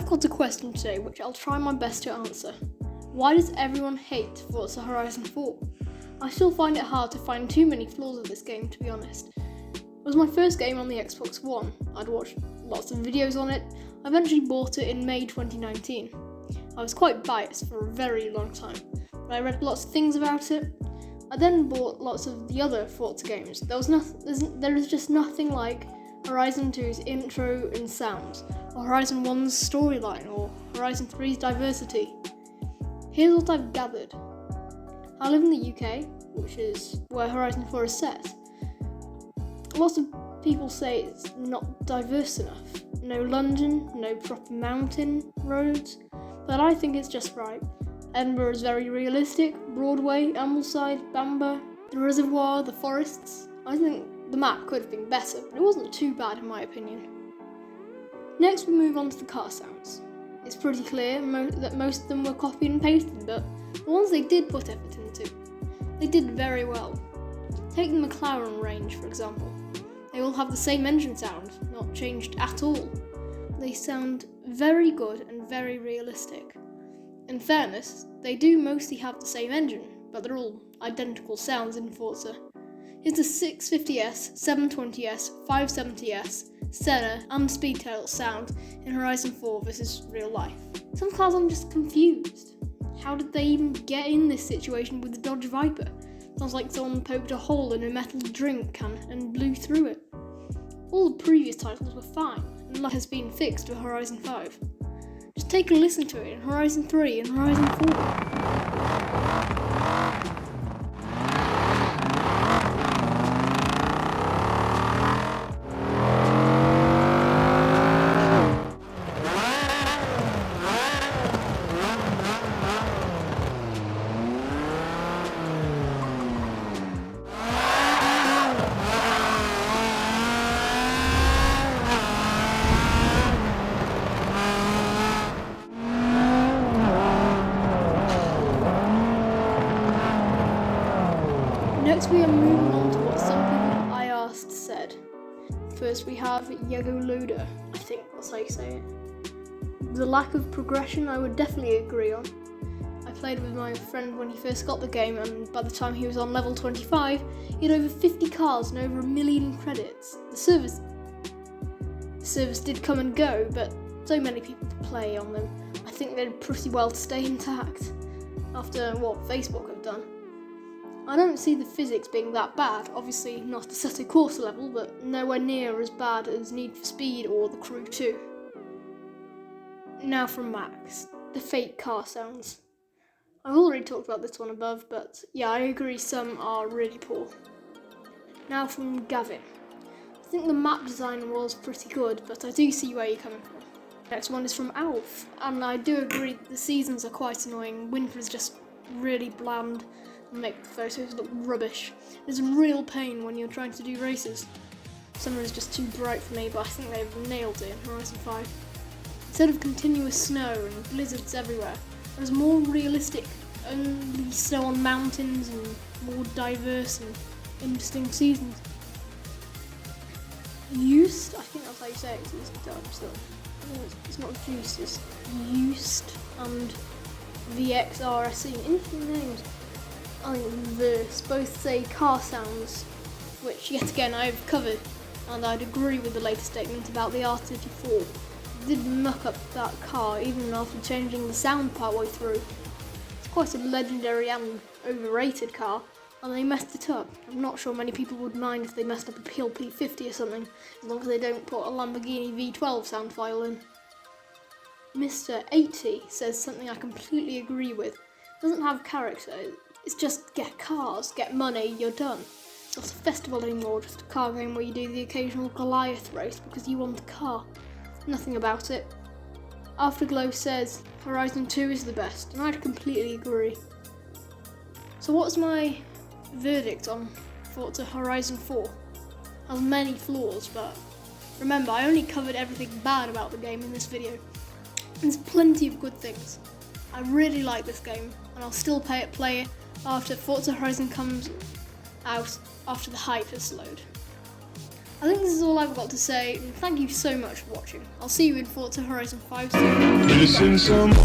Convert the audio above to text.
got a question today which I'll try my best to answer. Why does everyone hate Forza Horizon 4? I still find it hard to find too many flaws of this game, to be honest. It was my first game on the Xbox One. I'd watched lots of videos on it. I eventually bought it in May 2019. I was quite biased for a very long time, but I read lots of things about it. I then bought lots of the other Forza games. There is just nothing like Horizon 2's intro and sounds, or Horizon 1's storyline, or Horizon 3's diversity. Here's what I've gathered. I live in the UK, which is where Horizon 4 is set. Lots of people say it's not diverse enough. No London, no proper mountain roads, but I think it's just right. Edinburgh is very realistic. Broadway, Ambleside, Bamber, the reservoir, the forests. I think the map could have been better, but it wasn't too bad in my opinion. Next we move on to the car sounds. It's pretty clear that most of them were copied and pasted, but the ones they did put effort into, they did very well. Take the McLaren range, for example. They all have the same engine sound, not changed at all. They sound very good and very realistic. In fairness, they do mostly have the same engine, but they're all identical sounds in Forza. Here's the 650S, 720S, 570S, Senna and Speedtail sound in Horizon 4 versus real life. Some cars I'm just confused. How did they even get in this situation with the Dodge Viper? Sounds like someone poked a hole in a metal drink can and blew through it. All the previous titles were fine, and that has been fixed for Horizon 5. Just take a listen to it in Horizon 3 and Horizon 4. Next we are moving on to what some people I asked said. First we have Yego Loader, I think that's how you say it. The lack of progression I would definitely agree on. I played with my friend when he first got the game, and by the time he was on level 25, he had over 50 cars and over 1 million credits. The service did come and go, but so many people play on them. I think they did pretty well to stay intact, after what Facebook have done. I don't see the physics being that bad, obviously not at Assetto Corsa level, but nowhere near as bad as Need for Speed or The Crew 2. Now from Max, the fake car sounds. I've already talked about this one above, but yeah, I agree some are really poor. Now from Gavin. I think the map design was pretty good, but I do see where you're coming from. Next one is from Alf, and I do agree the seasons are quite annoying. Winter is just really bland and make the photos look rubbish. It's a real pain when you're trying to do races. Summer is just too bright for me, but I think they've nailed it in Horizon 5. Instead of continuous snow and blizzards everywhere, there's more realistic, only snow on mountains and more diverse and interesting seasons. Used, I think that's how you say it, it's Dutch, so it's not juice, it's used, and VXRSE, interesting names. I think Verse both say car sounds, which yet again I've covered, and I'd agree with the latest statement about the R34. They did muck up that car even after changing the sound partway through. It's quite a legendary and overrated car, and they messed it up. I'm not sure many people would mind if they messed up a PLP 50 or something, as long as they don't put a Lamborghini V12 sound file in. Mr. 80 says something I completely agree with. It doesn't have character. It's just get cars, get money, you're done. It's not a festival anymore, just a car game where you do the occasional Goliath race because you want a car. Nothing about it. Afterglow says Horizon 2 is the best, and I'd completely agree. So what's my verdict on Forza Horizon 4? It has many flaws, but remember, I only covered everything bad about the game in this video. There's plenty of good things. I really like this game, and I'll still play it after Forza Horizon comes out, after the hype has slowed. I think this is all I've got to say, and thank you so much for watching. I'll see you in Forza Horizon 5 soon. Missing someone.